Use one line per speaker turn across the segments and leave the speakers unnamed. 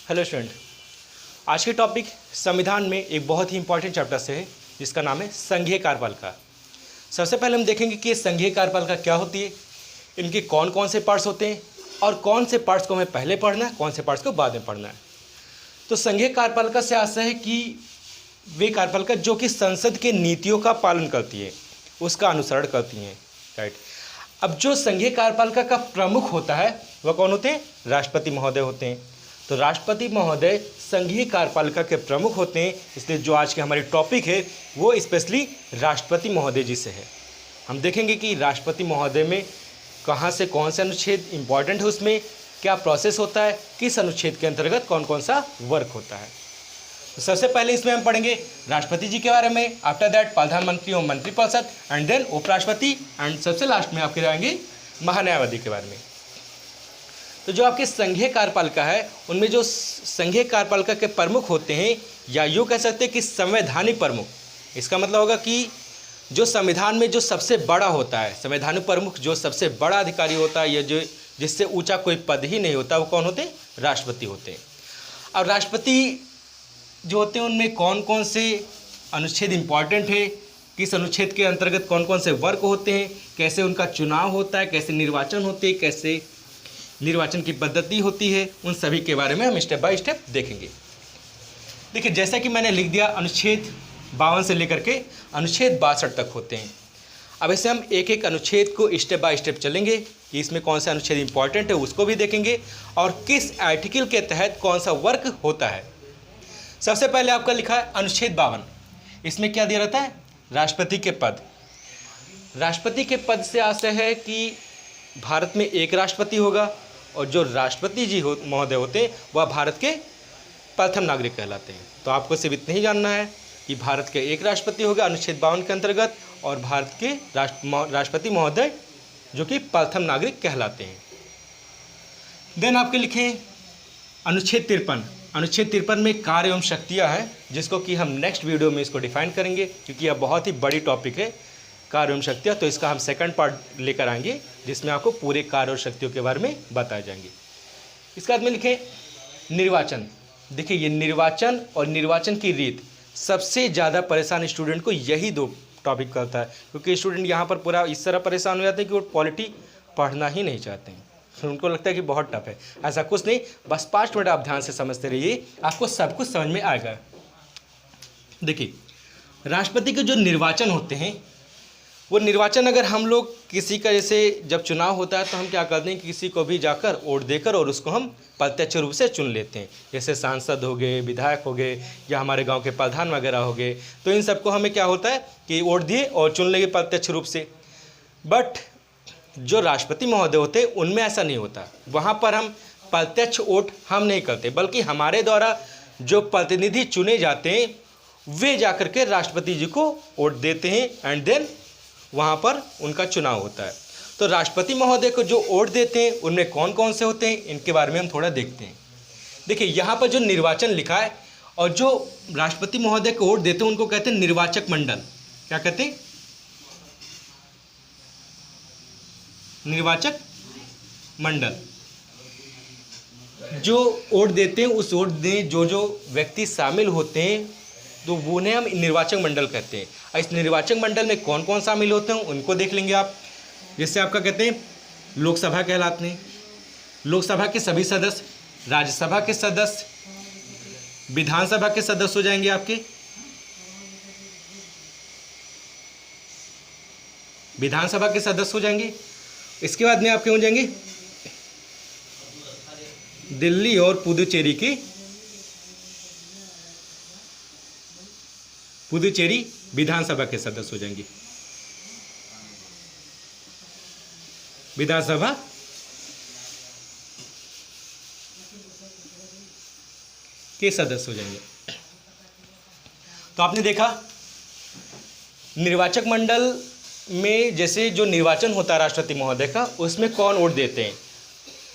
Hello student, आज के topic संविधान में एक बहुत ही इंपॉर्टेंट चैप्टर से है जिसका नाम है संघीय कार्यपालिका। सबसे पहले हम देखेंगे कि संघीय कार्यपालिका क्या होती है, इनके कौन कौन से पार्ट्स होते हैं और कौन से पार्ट्स को हमें पहले पढ़ना है, कौन से पार्ट्स को बाद में पढ़ना है। तो संघीय कार्यपालिका से आशा है कि वे कार्यपालिका जो कि संसद के नीतियों का पालन करती है, उसका अनुसरण करती हैं, राइट। अब जो संघीय कार्यपालिका का प्रमुख होता है वह कौन होते हैं? राष्ट्रपति महोदय होते हैं। तो राष्ट्रपति महोदय संघीय कार्यपालिका के प्रमुख होते हैं, इसलिए जो आज के हमारे टॉपिक है वो स्पेशली राष्ट्रपति महोदय जी से है। हम देखेंगे कि राष्ट्रपति महोदय में कहाँ से कौन से अनुच्छेद इंपॉर्टेंट है, उसमें क्या प्रोसेस होता है, किस अनुच्छेद के अंतर्गत कौन कौन सा वर्क होता है। तो सबसे पहले इसमें हम पढ़ेंगे राष्ट्रपति जी के बारे में, आफ्टर दैट प्रधानमंत्री और मंत्रिपरिषद, एंड देन उपराष्ट्रपति, एंड सबसे लास्ट में आपके जाएंगे महान्यायवादी के बारे में। तो जो आपके संघीय कार्यपालिका है उनमें जो संघीय कार्यपालिका के प्रमुख होते हैं, या यूँ कह सकते हैं कि संवैधानिक प्रमुख, इसका मतलब होगा कि जो संविधान में जो सबसे बड़ा होता है, संवैधानिक प्रमुख जो सबसे बड़ा अधिकारी होता है या जो जिससे ऊंचा कोई पद ही नहीं होता, वो कौन होते हैं? राष्ट्रपति होते हैं। अब राष्ट्रपति जो होते हैं उनमें कौन कौन से अनुच्छेद इंपॉर्टेंट है, किस अनुच्छेद के अंतर्गत कौन कौन से वर्क होते हैं, कैसे उनका चुनाव होता है, कैसे निर्वाचन होते हैं, कैसे निर्वाचन की पद्धति होती है, उन सभी के बारे में हम स्टेप बाय स्टेप देखेंगे। देखिए, जैसा कि मैंने लिख दिया, अनुच्छेद 52 से लेकर के अनुच्छेद 62 तक होते हैं। अब ऐसे हम एक एक अनुच्छेद को स्टेप बाय स्टेप चलेंगे कि इसमें कौन सा अनुच्छेद इंपॉर्टेंट है उसको भी देखेंगे और किस आर्टिकल के तहत कौन सा वर्क होता है। सबसे पहले आपका लिखा है अनुच्छेद 52। इसमें क्या दिया रहता है? राष्ट्रपति के पद। राष्ट्रपति के पद से आशय है कि भारत में एक राष्ट्रपति होगा और जो राष्ट्रपति जी महोदय होते हैं वह भारत के प्रथम नागरिक कहलाते हैं। तो आपको सिर्फ इतना ही जानना है कि भारत के एक राष्ट्रपति होगा अनुच्छेद 52 के अंतर्गत, और भारत के राष्ट्रपति महोदय जो कि प्रथम नागरिक कहलाते हैं। देन आपके लिखे अनुच्छेद 53। अनुच्छेद 53 में कार्य एवं शक्तियाँ हैं, जिसको कि हम नेक्स्ट वीडियो में इसको डिफाइन करेंगे, क्योंकि यह बहुत ही बड़ी टॉपिक है कार्य एवं शक्तियाँ। तो इसका हम सेकंड पार्ट लेकर आएंगे जिसमें आपको पूरे कार्य और शक्तियों के बारे में बताए जाएंगे। इसके बाद में लिखें निर्वाचन। देखिए, ये निर्वाचन और निर्वाचन की रीत सबसे ज़्यादा परेशान स्टूडेंट को यही दो टॉपिक करता है, क्योंकि स्टूडेंट यहाँ पर पूरा इस तरह परेशान हो जाते हैं कि वो पॉलिटी पढ़ना ही नहीं चाहते हैं। फिर उनको लगता है कि बहुत टफ है। ऐसा कुछ नहीं, बस 5 मिनट आप ध्यान से समझते रहिए, आपको सब कुछ समझ में आएगा। देखिए, राष्ट्रपति के जो निर्वाचन होते हैं, वो निर्वाचन अगर हम लोग किसी का जैसे जब चुनाव होता है तो हम क्या करते हैं, किसी को भी जाकर वोट देकर और उसको हम प्रत्यक्ष रूप से चुन लेते हैं। जैसे सांसद हो गए, विधायक हो गए, या हमारे गांव के प्रधान वगैरह हो गए, तो इन सबको हमें क्या होता है कि वोट दिए और चुन लेंगे प्रत्यक्ष रूप से। बट जो राष्ट्रपति महोदय होते हैं उनमें ऐसा नहीं होता। वहाँ पर हम प्रत्यक्ष वोट हम नहीं करते, बल्कि हमारे द्वारा जो प्रतिनिधि चुने जाते हैं वे जाकर के राष्ट्रपति जी को वोट देते हैं, एंड देन वहाँ पर उनका चुनाव होता है। तो राष्ट्रपति महोदय को जो वोट देते हैं उनमें कौन कौन से होते हैं, इनके बारे में हम थोड़ा देखते हैं। देखिए, यहाँ पर जो निर्वाचन लिखा है और जो राष्ट्रपति महोदय को वोट देते हैं उनको कहते हैं निर्वाचक मंडल। क्या कहते हैं? निर्वाचक मंडल। जो वोट देते हैं उस वोट में जो व्यक्ति शामिल होते हैं तो उन्हें हम निर्वाचक मंडल कहते हैं। और इस निर्वाचक मंडल में कौन कौन शामिल होते हैं उनको देख लेंगे आप। जैसे आपका कहते हैं लोकसभा कहलाते हैं, लोकसभा के सभी सदस्य, राज्यसभा के सदस्य, विधानसभा के सदस्य हो जाएंगे आपके, विधानसभा के सदस्य हो जाएंगे। इसके बाद में आपके हो जाएंगे दिल्ली और पुदुचेरी विधानसभा के सदस्य हो जाएंगे, विधानसभा के सदस्य हो जाएंगे। तो आपने देखा निर्वाचक मंडल में जैसे जो निर्वाचन होता है राष्ट्रपति महोदय का, उसमें कौन वोट देते हैं?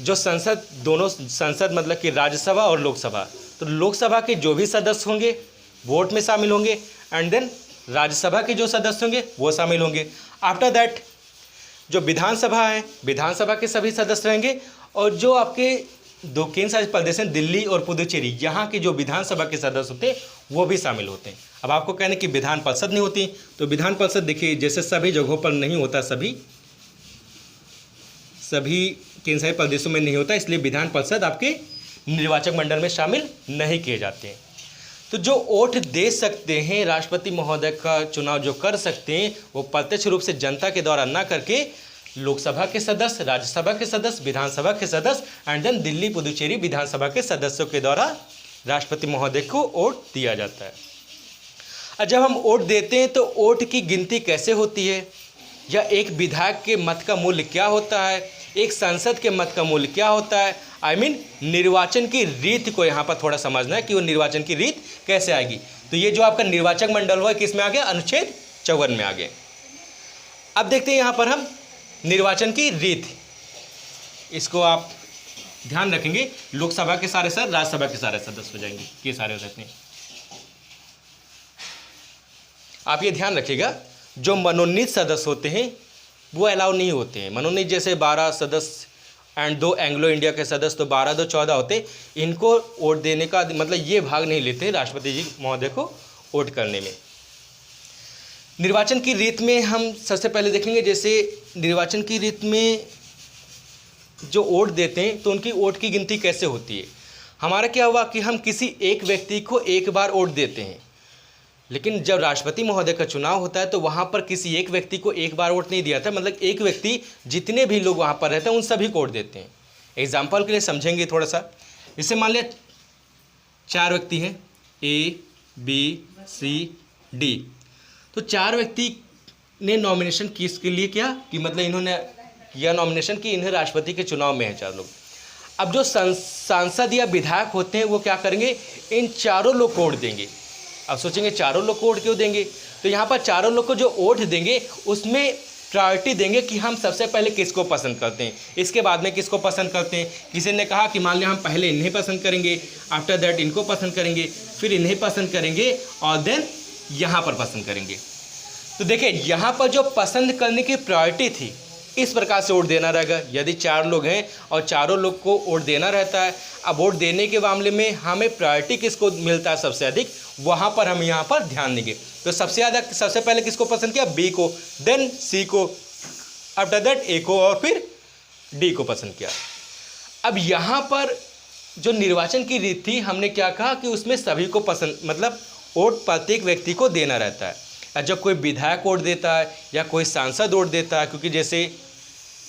जो संसद, दोनों संसद मतलब कि राज्यसभा और लोकसभा। तो लोकसभा के जो भी सदस्य होंगे वोट में शामिल होंगे, एंड देन राज्यसभा के जो सदस्य होंगे वो शामिल होंगे। आफ्टर दैट जो विधानसभा है, विधानसभा के सभी सदस्य रहेंगे, और जो आपके दो केंद्र शासित प्रदेश हैं दिल्ली और पुदुचेरी, यहाँ के जो विधानसभा के सदस्य होते हैं वो भी शामिल होते हैं। अब आपको कहने कि विधान परिषद नहीं होती, तो विधान परिषद देखिए जैसे सभी जगहों पर नहीं होता, सभी केंद्र शासित प्रदेशों में नहीं होता, इसलिए विधान परिषद आपके निर्वाचक मंडल में शामिल नहीं किए जाते हैं। तो जो वोट दे सकते हैं, राष्ट्रपति महोदय का चुनाव जो कर सकते हैं, वो प्रत्यक्ष रूप से जनता के द्वारा ना करके लोकसभा के सदस्य, राज्यसभा के सदस्य, विधानसभा के सदस्य एंड देन दिल्ली पुदुचेरी विधानसभा के सदस्यों के द्वारा राष्ट्रपति महोदय को वोट दिया जाता है। और जब हम वोट देते हैं तो वोट की गिनती कैसे होती है, या एक विधायक के मत का मूल्य क्या होता है, एक सांसद के मत का मूल्य क्या होता है, निर्वाचन की रीत को यहाँ पर थोड़ा समझना है कि वो निर्वाचन की रीत कैसे आएगी। तो ये जो आपका निर्वाचक मंडल हुआ किस में आ गया, अनुच्छेद 54 में आ गए। अब देखते हैं यहाँ पर हम निर्वाचन की रीत, इसको आप ध्यान रखेंगे, लोकसभा के सारे सदस्य, राज्यसभा के सारे सदस्य हो जाएंगे, ये सारे हो जाते हैं। आप ये ध्यान रखिएगा, जो मनोनीत सदस्य होते हैं वो अलाउ नहीं होते हैं। मनोनीत जैसे 12 सदस्य एंड 2 एंग्लो इंडिया के सदस्य, तो 12 2 14 होते, इनको वोट देने का मतलब ये भाग नहीं लेते राष्ट्रपति जी महोदय को वोट करने में। निर्वाचन की रीत में हम सबसे पहले देखेंगे, जैसे निर्वाचन की रीत में जो वोट देते हैं तो उनकी वोट की गिनती कैसे होती है। हमारा क्या हुआ कि हम किसी एक व्यक्ति को एक बार वोट देते हैं, लेकिन जब राष्ट्रपति महोदय का चुनाव होता है तो वहाँ पर किसी एक व्यक्ति को एक बार वोट नहीं दिया था, मतलब एक व्यक्ति जितने भी लोग वहाँ पर रहते हैं उन सभी को वोट देते हैं। एग्जाम्पल के लिए समझेंगे थोड़ा सा, इससे मान लिया 4 व्यक्ति हैं, A B C D, तो 4 व्यक्ति ने नॉमिनेशन किसके लिए किया कि मतलब इन्होंने किया नॉमिनेशन कि इन्हें राष्ट्रपति के चुनाव में है 4 लोग। अब जो सांसद या विधायक होते हैं वो क्या करेंगे, इन चारों लोग को वोट देंगे। अब सोचेंगे चारों लोग को वोट क्यों देंगे, तो यहाँ पर चारों लोग को जो वोट देंगे उसमें प्रायोरिटी देंगे कि हम सबसे पहले किसको पसंद करते हैं, इसके बाद में किसको पसंद करते हैं। किसी ने कहा कि मान लिया हम पहले इन्हें पसंद करेंगे, आफ्टर दैट इनको पसंद करेंगे, फिर इन्हें पसंद करेंगे और देन यहाँ पर पसंद करेंगे। तो देखिए यहाँ पर जो पसंद करने की प्रायोरिटी थी, इस प्रकार से वोट देना रहेगा। यदि 4 लोग हैं और चारों लोग को वोट देना रहता है, अब वोट देने के मामले में हमें प्रायोरिटी किसको मिलता है सबसे अधिक, वहाँ पर हम यहाँ पर ध्यान देंगे। तो सबसे पहले किसको पसंद किया, बी को, देन सी को, आफ्टर दैट ए को और फिर डी को पसंद किया। अब यहाँ पर जो निर्वाचन की रीत थी, हमने क्या कहा कि उसमें सभी को पसंद मतलब वोट प्रत्येक व्यक्ति को देना रहता है। जब कोई विधायक वोट देता है या कोई सांसद वोट देता है, क्योंकि जैसे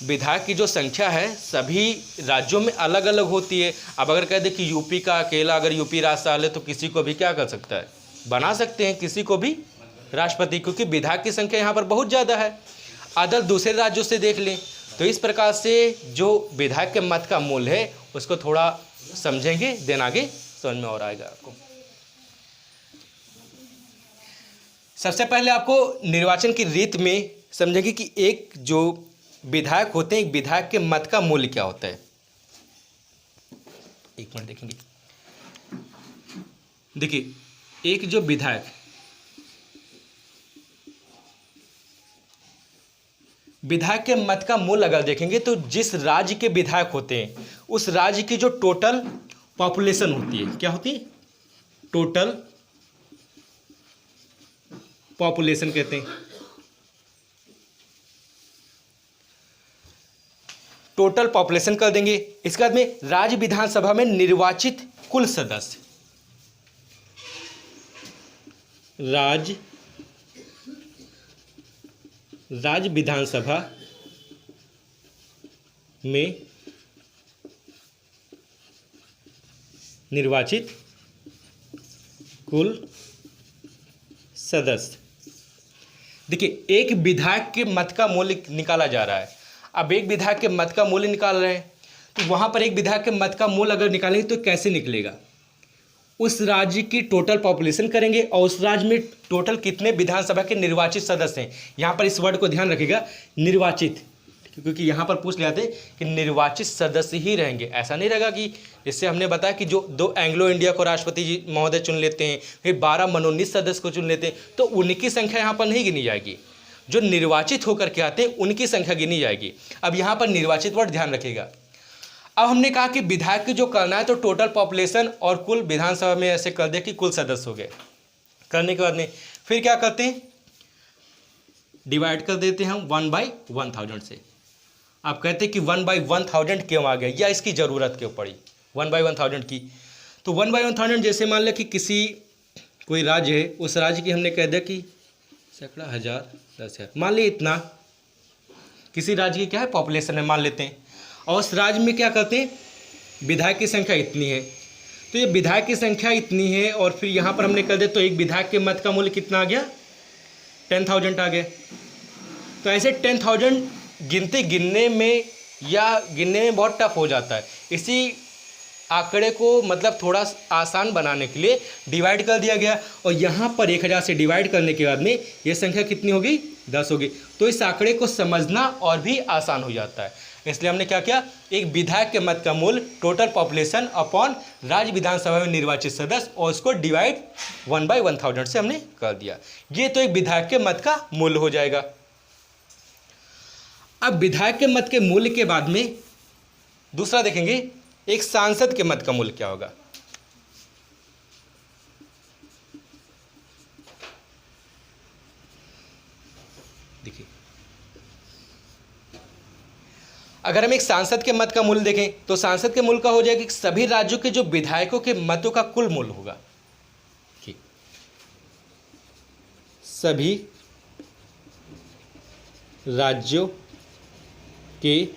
विधायक की जो संख्या है सभी राज्यों में अलग अलग होती है। अब अगर कह दे कि यूपी का अकेला अगर यूपी राज्यपाल है तो किसी को भी क्या कर सकता है, बना सकते हैं किसी को भी राष्ट्रपति, क्योंकि विधायक की संख्या यहाँ पर बहुत ज़्यादा है। अदर दूसरे राज्यों से देख लें तो इस प्रकार से जो विधायक के मत का मूल्य है उसको थोड़ा समझेंगे, देन आगे समझ में और आएगा आपको। सबसे पहले आपको निर्वाचन की रीत में समझेंगे कि एक जो विधायक होते हैं, एक विधायक के मत का मूल्य क्या होता है। एक मिनट देखेंगे, देखिए एक जो विधायक के मत का मूल्य अगर देखेंगे तो जिस राज्य के विधायक होते हैं उस राज्य की जो टोटल पॉपुलेशन होती है, क्या होती है, टोटल पॉपुलेशन कहते हैं। टोटल पॉपुलेशन कर देंगे। इसके बाद में राज्य विधानसभा में निर्वाचित कुल सदस्य, राज्य विधानसभा में निर्वाचित कुल सदस्य। देखिए एक विधायक के मत का मूल्य निकाला जा रहा है। अब एक विधायक के मत का मूल्य निकाल रहे हैं तो वहाँ पर एक विधायक के मत का मूल्य अगर निकालेंगे तो कैसे निकलेगा, उस राज्य की टोटल पॉपुलेशन करेंगे और उस राज्य में टोटल कितने विधानसभा के निर्वाचित सदस्य हैं। यहाँ पर इस वर्ड को ध्यान रखिएगा, निर्वाचित, क्योंकि यहाँ पर पूछ लिया थे कि निर्वाचित सदस्य ही रहेंगे। ऐसा नहीं रहेगा कि इससे हमने बताया कि जो 2 एंग्लो इंडिया को राष्ट्रपति जी महोदय चुन लेते हैं, फिर 12 मनोनीत सदस्य को चुन लेते हैं, तो उनकी संख्या यहाँ पर नहीं गिनी जाएगी। जो निर्वाचित होकर के आते हैं उनकी संख्या गिनी जाएगी। अब यहाँ पर निर्वाचित वर्ड ध्यान रखिएगा। अब हमने कहा कि विधायक की जो करना है तो टोटल पॉपुलेशन और कुल विधानसभा में ऐसे कर दे कि कुल सदस्य हो गए। करने के बाद में फिर क्या करते हैं, डिवाइड कर देते हैं हम 1/1000 से। आप कहते हैं कि 1/1000 क्यों आ गया या इसकी ज़रूरत क्यों पड़ी 1/1000 की। तो 1/1000 जैसे मान लें कि किसी कोई राज्य है, उस राज्य की हमने कह दिया कि सैकड़ा, हज़ार, 10,000, मान ली इतना किसी राज्य की क्या है पॉपुलेशन है मान लेते हैं, और उस राज्य में क्या करते हैं विधायक की संख्या इतनी है। तो ये विधायक की संख्या इतनी है और फिर यहाँ पर हमने कर दिया तो एक विधायक के मत का मूल्य कितना आ गया 10,000 आ गया। तो ऐसे 10,000 गिनने में बहुत टफ हो जाता है। इसी आंकड़े को मतलब थोड़ा आसान बनाने के लिए डिवाइड कर दिया गया और यहाँ पर 1000 से डिवाइड करने के बाद में ये संख्या कितनी होगी 10 होगी। तो इस आंकड़े को समझना और भी आसान हो जाता है। इसलिए हमने क्या किया, एक विधायक के मत का मूल्य टोटल पॉपुलेशन अपॉन राज्य विधानसभा में निर्वाचित सदस्य और उसको डिवाइड 1/1000 से हमने कर दिया। ये तो एक विधायक के मत का मूल्य हो जाएगा। अब विधायक के मत के मूल्य के बाद में दूसरा देखेंगे एक सांसद के मत का मूल्य क्या होगा। देखिए अगर हम एक सांसद के मत का मूल्य देखें तो सांसद के मूल्य का हो जाएगा कि सभी राज्यों के जो विधायकों के मतों का कुल मूल्य होगा। सभी राज्यों के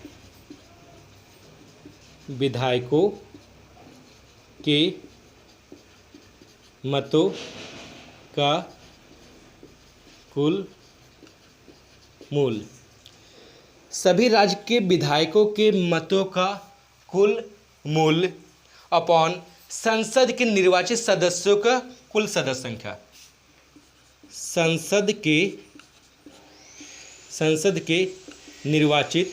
विधायकों के मतों का कुल मूल्य, सभी राज्य के विधायकों के मतों का कुल मूल्य अपॉन संसद के निर्वाचित सदस्यों का कुल सदस्य संख्या। संसद के निर्वाचित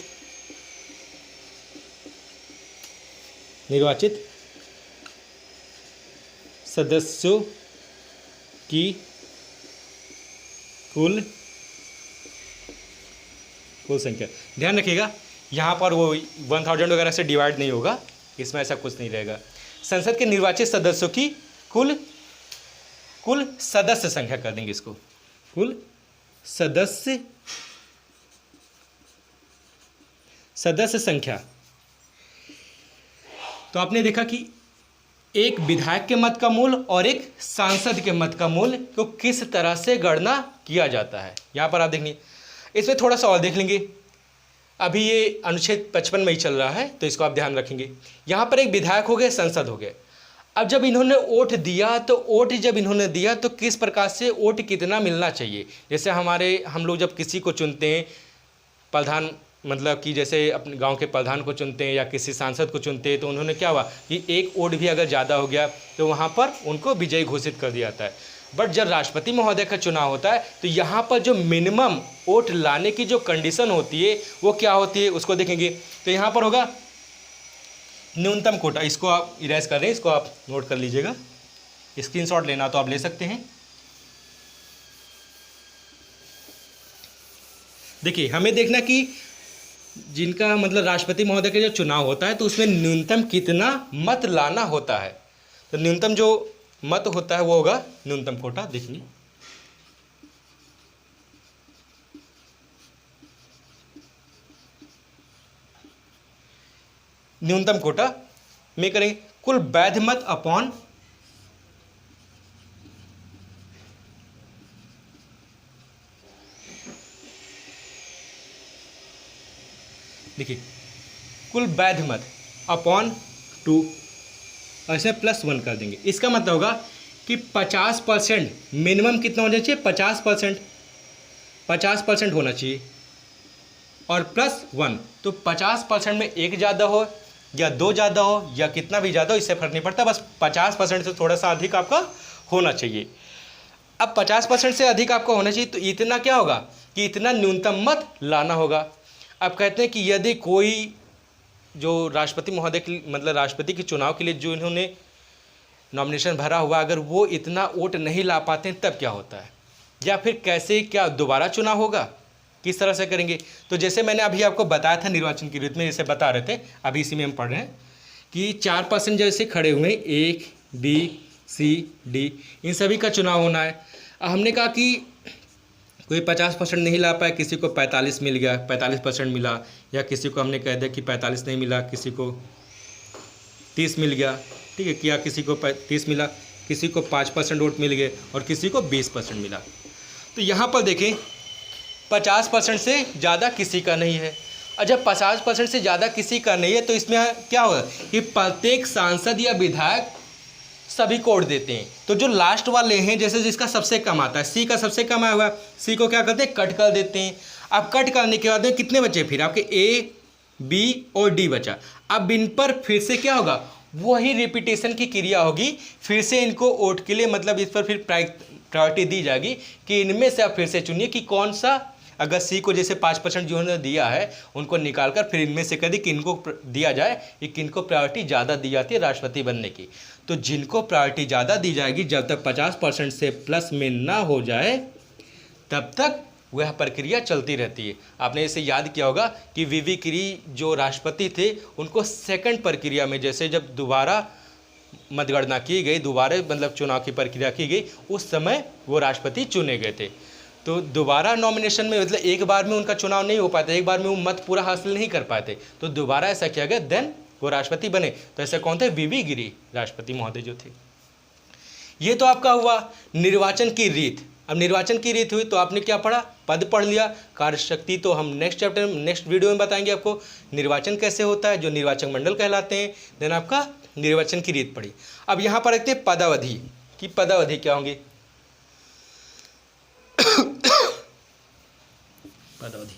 सदस्यों की कुल संख्या। ध्यान रखिएगा यहाँ पर वो 1000 वगैरह से डिवाइड नहीं होगा, इसमें ऐसा कुछ नहीं रहेगा। संसद के निर्वाचित सदस्यों की कुल सदस्य संख्या कर देंगे इसको, कुल सदस्य संख्या। तो आपने देखा कि एक विधायक के मत का मूल्य और एक सांसद के मत का मूल्य को किस तरह से गणना किया जाता है। यहाँ पर आप देखिए, इसमें थोड़ा सा और देख लेंगे। अभी ये अनुच्छेद 55 में ही चल रहा है तो इसको आप ध्यान रखेंगे। यहाँ पर एक विधायक हो गए, संसद हो गए। अब जब इन्होंने वोट दिया तो वोट जब इन्होंने दिया तो किस प्रकार से वोट कितना मिलना चाहिए। जैसे हम लोग जब किसी को चुनते हैं प्रधान, मतलब कि जैसे अपने गांव के प्रधान को चुनते हैं या किसी सांसद को चुनते हैं तो उन्होंने क्या हुआ कि एक वोट भी अगर ज़्यादा हो गया तो वहाँ पर उनको विजयी घोषित कर दिया जाता है। बट जब राष्ट्रपति महोदय का चुनाव होता है तो यहाँ पर जो मिनिमम वोट लाने की जो कंडीशन होती है वो क्या होती है उसको देखेंगे। तो यहाँ पर होगा न्यूनतम कोटा। इसको आप इरेज कर रहे हैं, इसको आप नोट कर लीजिएगा, स्क्रीनशॉट लेना तो आप ले सकते हैं। देखिए हमें देखना कि जिनका मतलब राष्ट्रपति महोदय का जो चुनाव होता है तो उसमें न्यूनतम कितना मत लाना होता है। तो न्यूनतम जो मत होता है वो होगा न्यूनतम कोटा। देखिए न्यूनतम कोटा में करेंगे कुल वैध मत अपॉन देखिए कुल वैध मत अपॉन 2 ऐसे +1 कर देंगे। इसका मतलब होगा कि 50% मिनिमम कितना होना चाहिए 50% होना चाहिए और +1। तो 50% में एक ज़्यादा हो या दो ज़्यादा हो या कितना भी ज़्यादा हो इससे फ़र्क नहीं पड़ता, बस 50% से थोड़ा सा अधिक आपका होना चाहिए। अब 50% से अधिक आपका होना चाहिए तो इतना क्या होगा कि इतना न्यूनतम मत लाना होगा। अब कहते हैं कि यदि कोई जो राष्ट्रपति महोदय की मतलब राष्ट्रपति के चुनाव के लिए जो इन्होंने नॉमिनेशन भरा हुआ अगर वो इतना वोट नहीं ला पाते हैं तब क्या होता है, या फिर कैसे क्या दोबारा चुनाव होगा। किस तरह से करेंगे? तो जैसे मैंने अभी आपको बताया था निर्वाचन की रीत में, जैसे बता रहे थे, अभी इसी में हम पढ़ रहे हैं कि 4% जैसे खड़े हुए हैं, A, B, C, D, इन सभी का चुनाव होना है। हमने कहा कि कोई 50% नहीं ला पाया, किसी को 45 मिल गया, 45% मिला, या किसी को हमने कह दिया कि 45 नहीं मिला, किसी को 30 मिल गया, ठीक है, क्या किसी को 30 मिला, किसी को 5% वोट मिल गए और किसी को 20% मिला। तो यहाँ पर देखें 50% से ज़्यादा किसी का नहीं है। और जब 50% से ज़्यादा किसी का नहीं है तो इसमें क्या होगा कि प्रत्येक सांसद या विधायक सभी को वोट देते हैं। तो जो लास्ट वाले हैं, जैसे जिसका सबसे कम आता है, सी का सबसे कम आया हुआ, सी को क्या करते हैं, कट कर देते हैं। अब कट करने के बाद में कितने बचे फिर आपके, ए, बी और डी बचा। अब इन पर फिर से क्या होगा, वही रिपीटेशन की क्रिया होगी, फिर से इनको वोट के लिए मतलब इस पर फिर प्रायोरिटी दी जाएगी कि इनमें से आप फिर से चुनिए कि कौन सा, अगर सी को जैसे 5% जिन्होंने दिया है उनको निकालकर फिर इनमें से कभी किनको दिया जाए, कि किनको प्रायोरिटी ज़्यादा दी जाती है राष्ट्रपति बनने की। तो जिनको प्रायोरिटी ज़्यादा दी जाएगी, जब तक 50% से प्लस में ना हो जाए तब तक वह प्रक्रिया चलती रहती है। आपने इसे याद किया होगा कि वी गिरी जो राष्ट्रपति थे उनको सेकंड प्रक्रिया में, जैसे जब दोबारा मतगणना की गई, दोबारा मतलब चुनाव की प्रक्रिया की गई, उस समय वो राष्ट्रपति चुने गए थे। तो दोबारा नॉमिनेशन में मतलब एक बार में उनका चुनाव नहीं हो पाता, एक बार में वो मत पूरा हासिल नहीं कर पाते, तो दोबारा ऐसा किया गया, देन वो राष्ट्रपति बने। तो ऐसे कौन थे, वी गिरी राष्ट्रपति महोदय जो थे। ये तो आपका हुआ निर्वाचन की रीत। अब निर्वाचन की रीत हुई तो आपने क्या पढ़ा, पद पढ़ लिया। कार्यशक्ति तो हम नेक्स्ट चैप्टर में, नेक्स्ट वीडियो में बताएंगे आपको निर्वाचन कैसे होता है, जो निर्वाचक मंडल कहलाते हैं। देन आपका निर्वाचन की रीत पढ़ी। अब यहाँ पर रखते हैं पदावधि, कि पदावधि क्या होंगी। पदावधि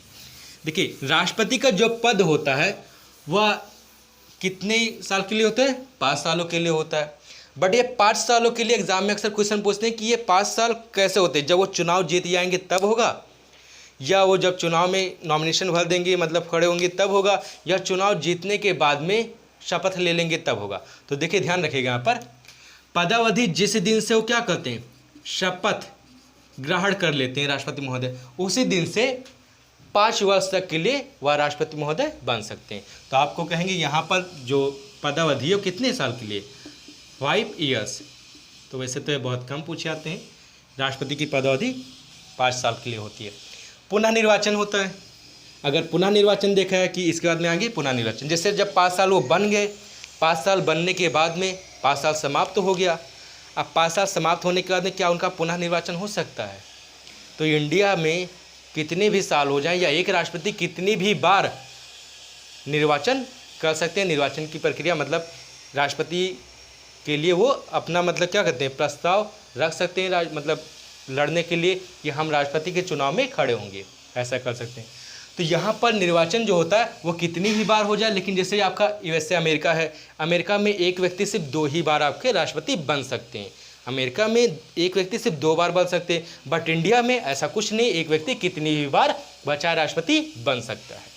देखिए, राष्ट्रपति का जो पद होता है वह कितने साल के लिए होता है, 5 सालों के लिए होता है। बट ये 5 सालों के लिए एग्जाम में अक्सर क्वेश्चन पूछते हैं कि ये 5 साल कैसे होते हैं, जब वो चुनाव जीत जाएंगे तब होगा, या वो जब चुनाव में नॉमिनेशन भर देंगे मतलब खड़े होंगे तब होगा, या चुनाव जीतने के बाद में शपथ ले लेंगे तब होगा। तो देखिए ध्यान रखिएगा यहाँ पर, पदावधि जिस दिन से वो क्या करते हैं, शपथ ग्रहण कर लेते हैं राष्ट्रपति महोदय, उसी दिन से 5 वर्ष तक के लिए वह राष्ट्रपति महोदय बन सकते हैं। तो आपको कहेंगे यहाँ पर जो पदावधि है वो कितने साल के लिए, 5 ईयर्स। तो वैसे तो ये बहुत कम पूछे जाते हैं, राष्ट्रपति की पदावधि 5 साल के लिए होती है। पुनः निर्वाचन होता है। अगर पुनः निर्वाचन देखा है कि इसके बाद में आगे पुनः निर्वाचन, जैसे जब 5 साल वो बन गए, 5 साल बनने के बाद में 5 साल समाप्त हो गया। अब 5 साल समाप्त होने के बाद में क्या उनका पुनः निर्वाचन हो सकता है? तो इंडिया में कितने भी साल हो जाएं या एक राष्ट्रपति कितनी भी बार निर्वाचन कर सकते हैं। निर्वाचन की प्रक्रिया मतलब राष्ट्रपति के लिए वो अपना मतलब क्या कहते हैं, प्रस्ताव रख सकते हैं, मतलब लड़ने के लिए कि हम राष्ट्रपति के चुनाव में खड़े होंगे, ऐसा कर सकते हैं। तो यहाँ पर निर्वाचन जो होता है वो कितनी भी बार हो जाए, लेकिन जैसे आपका यूएसए अमेरिका है, अमेरिका में एक व्यक्ति सिर्फ 2 ही बार आपके राष्ट्रपति बन सकते हैं। अमेरिका में एक व्यक्ति सिर्फ 2 बार बन सकते हैं, बट इंडिया में ऐसा कुछ नहीं, एक व्यक्ति कितनी भी बार बचा राष्ट्रपति बन सकता है।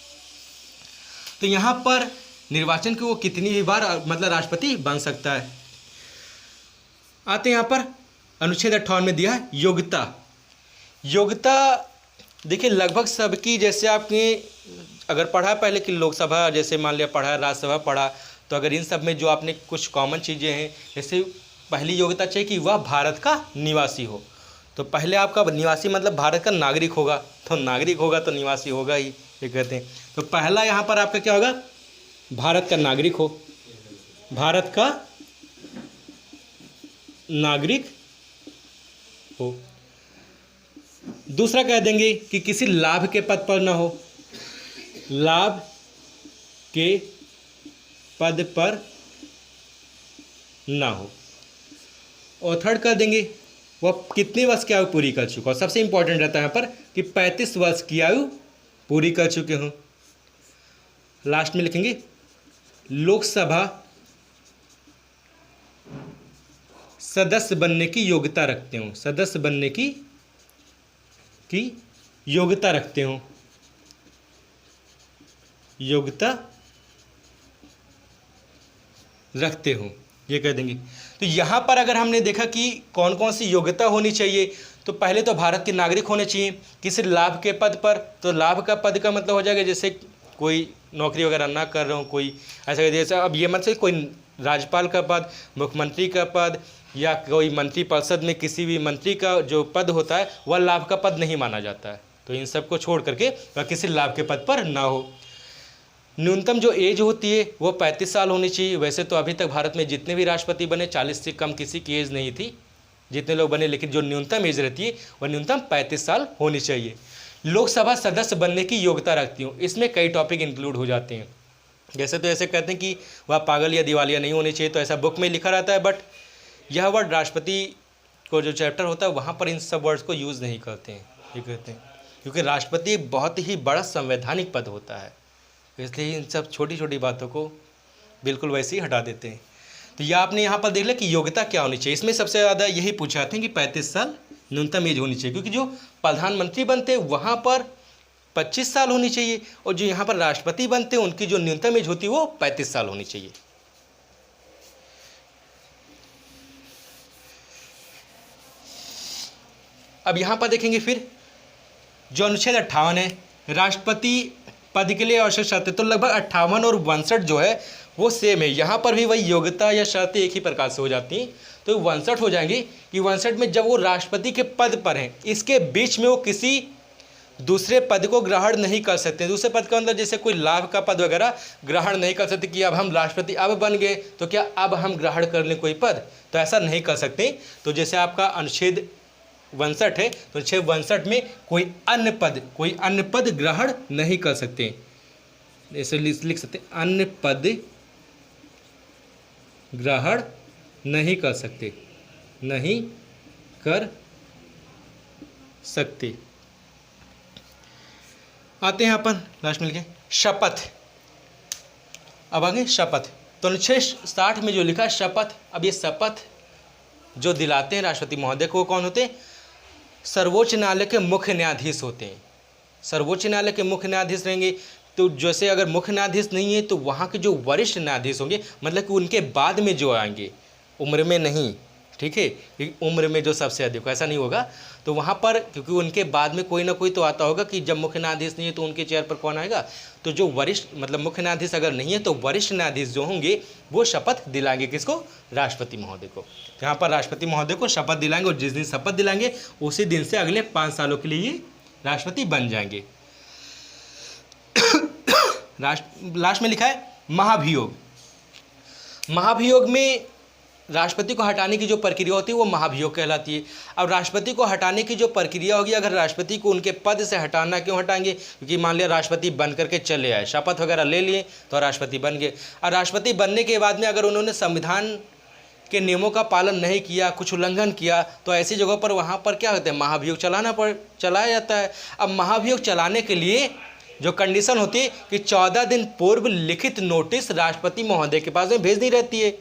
तो यहाँ पर निर्वाचन के वो कितनी भी बार मतलब राष्ट्रपति बन सकता है। आते हैं यहाँ पर अनुच्छेद 58 में दिया है योग्यता। योग्यता देखिए लगभग सबकी, जैसे आपने अगर पढ़ा पहले कि लोकसभा जैसे मान लिया पढ़ा, राज्यसभा पढ़ा, तो अगर इन सब में जो आपने कुछ कॉमन चीज़ें हैं, जैसे पहली योग्यता चाहिए कि वह भारत का निवासी हो। तो पहले आपका निवासी मतलब भारत का नागरिक होगा, तो नागरिक होगा तो निवासी होगा ही, ये कहते हैं। तो पहला यहाँ पर आपका क्या होगा, भारत का नागरिक हो, भारत का नागरिक हो। दूसरा कह देंगे कि किसी लाभ के पद पर ना हो, लाभ के पद पर ना हो। और थर्ड कर देंगे वह कितने वर्ष की आयु पूरी कर चुका हो। सबसे इंपॉर्टेंट रहता है यहाँ पर कि 35 वर्ष की आयु पूरी कर चुके हों। लास्ट में लिखेंगे लोकसभा सदस्य बनने की योग्यता रखते हो, सदस्य बनने की योग्यता रखते हो, योग्यता रखते हो। ये कह देंगे। तो यहाँ पर अगर हमने देखा कि कौन कौन सी योग्यता होनी चाहिए, तो पहले तो भारत के नागरिक होने चाहिए किसी लाभ के पद पर। तो लाभ का पद का मतलब हो जाएगा जैसे कोई नौकरी वगैरह ना कर रहा हूँ, कोई ऐसा, जैसे अब ये मत से कोई राज्यपाल का पद, मुख्यमंत्री का पद, या कोई मंत्री परिषद में किसी भी मंत्री का जो पद होता है वह लाभ का पद नहीं माना जाता है। तो इन सब को छोड़ करके वह किसी लाभ के पद पर ना हो। न्यूनतम जो एज होती है वो 35 साल होनी चाहिए। वैसे तो अभी तक भारत में जितने भी राष्ट्रपति बने 40 से कम किसी की एज नहीं थी, जितने लोग बने, लेकिन जो न्यूनतम एज रहती है वह न्यूनतम 35 साल होनी चाहिए। लोकसभा सदस्य बनने की योग्यता रखती हूँ, इसमें कई टॉपिक इंक्लूड हो जाते हैं। जैसे तो ऐसे कहते हैं कि वह पागल या दिवालिया नहीं होनी चाहिए, तो ऐसा बुक में लिखा रहता है, बट यह वर्ड राष्ट्रपति को जो चैप्टर होता है वहाँ पर इन सब वर्ड्स को यूज़ नहीं करते हैं, ये कहते हैं, क्योंकि राष्ट्रपति बहुत ही बड़ा संवैधानिक पद होता है, इसलिए इन सब छोटी छोटी बातों को बिल्कुल वैसे ही हटा देते हैं। तो यह आपने यहाँ पर देख लिया कि योग्यता क्या होनी चाहिए। इसमें सबसे ज़्यादा यही पूछा जाते हैं कि 35 साल न्यूनतम एज होनी चाहिए, क्योंकि जो प्रधानमंत्री बनते हैं वहाँ पर 25 साल होनी चाहिए, और जो यहाँ पर राष्ट्रपति बनते हैं उनकी जो न्यूनतम एज होती है वो 35 साल होनी चाहिए। अब यहाँ पर देखेंगे फिर जो अनुच्छेद 58 है, राष्ट्रपति पद के लिए आवश्यक शर्तें, तो लगभग 58 और 62 जो है वो सेम है। यहाँ पर भी वही योग्यता या शर्तें एक ही प्रकार से हो जाती हैं। तो 62 हो जाएंगी कि 62 में जब वो राष्ट्रपति के पद पर हैं, इसके बीच में वो किसी दूसरे पद को ग्रहण नहीं कर सकते। दूसरे पद का मतलब जैसे कोई लाभ का पद वगैरह ग्रहण नहीं कर सकते कि अब हम राष्ट्रपति अब बन गए तो क्या अब हम ग्रहण कर लें कोई पद, तो ऐसा नहीं कर सकते। तो जैसे आपका अनुच्छेद 62 है, तो अनुच्छेद 62 में कोई अन्य पद ग्रहण नहीं कर सकते। ऐसे लिख सकते अन्य पद ग्रहण नहीं कर सकते, नहीं कर सकते। आते हैं अपन लास्ट में लिखे शपथ। अब आगे शपथ, तो अनुच्छेद 60 में जो लिखा है शपथ, अब ये शपथ जो दिलाते हैं राष्ट्रपति महोदय को कौन होते हैं? सर्वोच्च न्यायालय के मुख्य न्यायाधीश होते हैं। सर्वोच्च न्यायालय के मुख्य न्यायाधीश रहेंगे। तो जैसे अगर मुख्य न्यायाधीश नहीं है तो वहाँ के जो वरिष्ठ न्यायाधीश होंगे, मतलब कि उनके बाद में जो आएंगे, उम्र में नहीं, ठीक है, उम्र में जो सबसे अधिक, ऐसा नहीं होगा। तो वहाँ पर क्योंकि उनके बाद में कोई ना कोई तो आता होगा कि जब मुख्य न्यायाधीश नहीं है तो उनके चेयर पर कौन आएगा, तो जो वरिष्ठ मतलब मुख्य न्यायाधीश अगर नहीं है तो वरिष्ठ न्यायाधीश जो होंगे वो शपथ दिलाएंगे किसको? राष्ट्रपति महोदय को। यहाँ पर राष्ट्रपति महोदय को शपथ दिलाएंगे, और जिस दिन शपथ दिलाएंगे उसी दिन से अगले 5 सालों के लिए ये राष्ट्रपति बन जाएंगे। लास्ट में लिखा है महाभियोग। महाभियोग में राष्ट्रपति को हटाने की जो प्रक्रिया होती है वो महाभियोग कहलाती है। अब राष्ट्रपति को हटाने की जो प्रक्रिया होगी, अगर राष्ट्रपति को उनके पद से हटाना, क्यों हटाएंगे? क्योंकि मान लिया राष्ट्रपति बन करके चले आए, शपथ वगैरह ले लिए तो राष्ट्रपति बन गए। और राष्ट्रपति बनने के बाद में अगर उन्होंने संविधान के नियमों का पालन नहीं किया, कुछ उल्लंघन किया, तो ऐसी जगहों पर वहाँ पर क्या होता है? महाभियोग चलाया जाता है। अब महाभियोग चलाने के लिए जो कंडीशन होती है कि 14 दिन पूर्व लिखित नोटिस राष्ट्रपति महोदय के पास में भेजनी रहती है।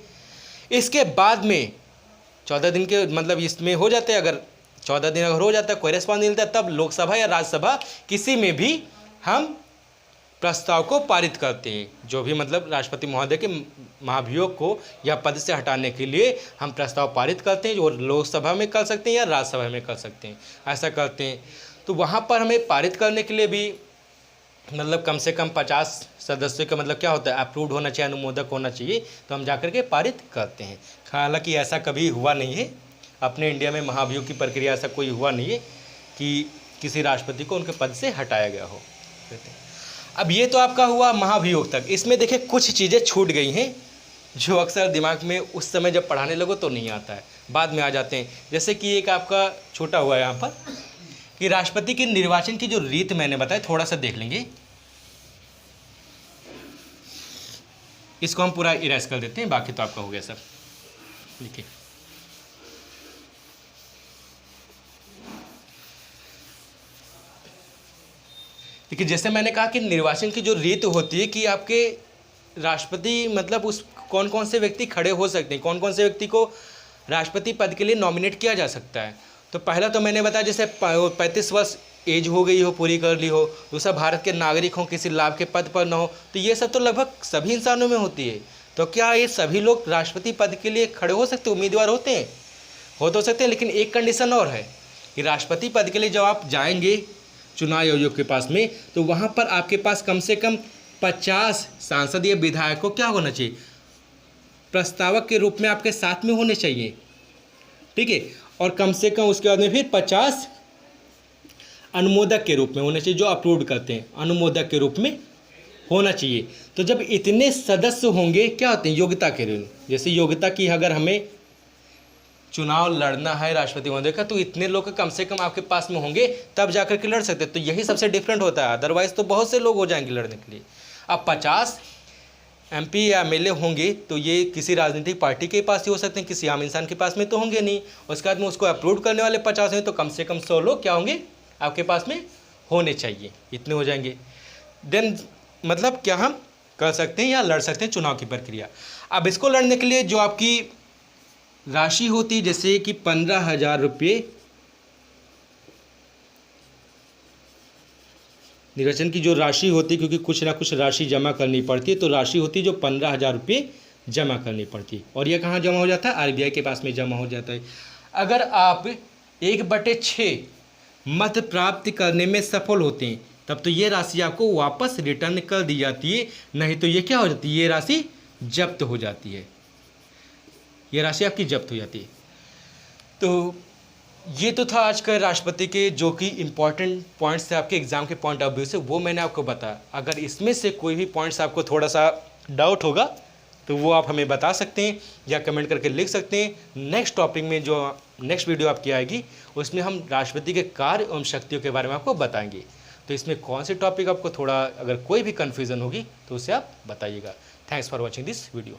इसके बाद में 14 दिन के मतलब इसमें हो जाते हैं, अगर 14 दिन अगर हो जाता है, कोई रेस्पॉन्स नहीं मिलता है, तब लोकसभा या राज्यसभा किसी में भी हम प्रस्ताव को पारित करते हैं। जो भी मतलब राष्ट्रपति महोदय के महाभियोग को या पद से हटाने के लिए हम प्रस्ताव पारित करते हैं, जो लोकसभा में कर सकते हैं या राज्यसभा में कर सकते हैं, ऐसा करते हैं। तो वहाँ पर हमें पारित करने के लिए भी मतलब कम से कम 50 सदस्यों का मतलब क्या होता है? अप्रूव्ड होना चाहिए, अनुमोदक होना चाहिए, तो हम जाकर के पारित करते हैं। हालांकि ऐसा कभी हुआ नहीं है अपने इंडिया में, महाभियोग की प्रक्रिया ऐसा कोई हुआ नहीं है कि किसी राष्ट्रपति को उनके पद से हटाया गया हो। अब ये तो आपका हुआ महाभियोग तक। इसमें देखिए कुछ चीज़ें छूट गई हैं जो अक्सर दिमाग में उस समय जब पढ़ाने लगो तो नहीं आता है, बाद में आ जाते हैं। जैसे कि एक आपका छोटा हुआ है यहाँ पर कि राष्ट्रपति के निर्वाचन की जो रीत मैंने बताया, थोड़ा सा देख लेंगे, इसको हम पूरा इरेज कर देते हैं, बाकी तो आपका हो गया सब। लिखिए देखिए, जैसे मैंने कहा कि निर्वाचन की जो रीत होती है कि आपके राष्ट्रपति मतलब उस कौन कौन से व्यक्ति खड़े हो सकते हैं, कौन कौन से व्यक्ति को राष्ट्रपति पद के लिए नॉमिनेट किया जा सकता है। तो पहला तो मैंने बताया जैसे 35 वर्ष एज हो गई हो, पूरी कर ली हो। दूसरा भारत के नागरिक हों, किसी लाभ के पद पर न हो। तो ये सब तो लगभग सभी इंसानों में होती है। तो क्या ये सभी लोग राष्ट्रपति पद के लिए खड़े हो सकते, उम्मीदवार होते हैं? हो तो सकते हैं, लेकिन एक कंडीशन और है कि राष्ट्रपति पद के लिए जब आप जाएंगे चुनाव आयोग के पास में, तो वहाँ पर आपके पास कम से कम 50 सांसद या विधायक को क्या होना चाहिए, प्रस्तावक के रूप में आपके साथ में होने चाहिए, ठीक है। और कम से कम उसके बाद में फिर 50 अनुमोदक के रूप में होने चाहिए, जो अप्रूव करते हैं, अनुमोदक के रूप में होना चाहिए। तो जब इतने सदस्य होंगे, क्या होते हैं, योग्यता के लिए, जैसे योग्यता की अगर हमें चुनाव लड़ना है राष्ट्रपति महोदय का, तो इतने लोग कम से कम आपके पास में होंगे, तब जाकर के लड़ सकते हैं। तो यही सबसे डिफरेंट होता है, अदरवाइज तो बहुत से लोग हो जाएंगे लड़ने के लिए। अब 50 MP या MLA होंगे तो ये किसी राजनीतिक पार्टी के पास ही हो सकते हैं, किसी आम इंसान के पास में तो होंगे नहीं। उसके बाद में उसको अप्रूव करने वाले 50 हैं, तो कम से कम 100 लोग क्या होंगे, आपके पास में होने चाहिए, इतने हो जाएंगे। देन मतलब क्या हम कर सकते हैं या लड़ सकते हैं चुनाव की प्रक्रिया। अब इसको लड़ने के लिए जो आपकी राशि होती है, जैसे कि 15,000 रुपये निर्वाचन की जो राशि होती है, क्योंकि कुछ ना कुछ राशि जमा करनी पड़ती है, तो राशि होती है जो 15,000 रुपये जमा करनी पड़ती है। और ये कहाँ जमा हो जाता है, RBI के पास में जमा हो जाता है। अगर आप 1/6 मत प्राप्त करने में सफल होते हैं, तब तो ये राशि आपको वापस रिटर्न कर दी जाती है, नहीं तो ये क्या हो जाती है, ये राशि जब्त हो जाती है, ये राशि आपकी जब्त हो जाती है। तो ये तो था आज का राष्ट्रपति के जो कि इम्पॉर्टेंट पॉइंट्स थे आपके एग्जाम के पॉइंट ऑफ व्यू से, वो मैंने आपको बताया। अगर इसमें से कोई भी पॉइंट्स आपको थोड़ा सा डाउट होगा तो वो आप हमें बता सकते हैं या कमेंट करके लिख सकते हैं। नेक्स्ट टॉपिक में जो नेक्स्ट वीडियो आपकी आएगी उसमें हम राष्ट्रपति के कार्य एवं शक्तियों के बारे में आपको बताएंगे। तो इसमें कौन से टॉपिक आपको थोड़ा अगर कोई भी कन्फ्यूज़न होगी तो उसे आप बताइएगा। Thanks for watching this video.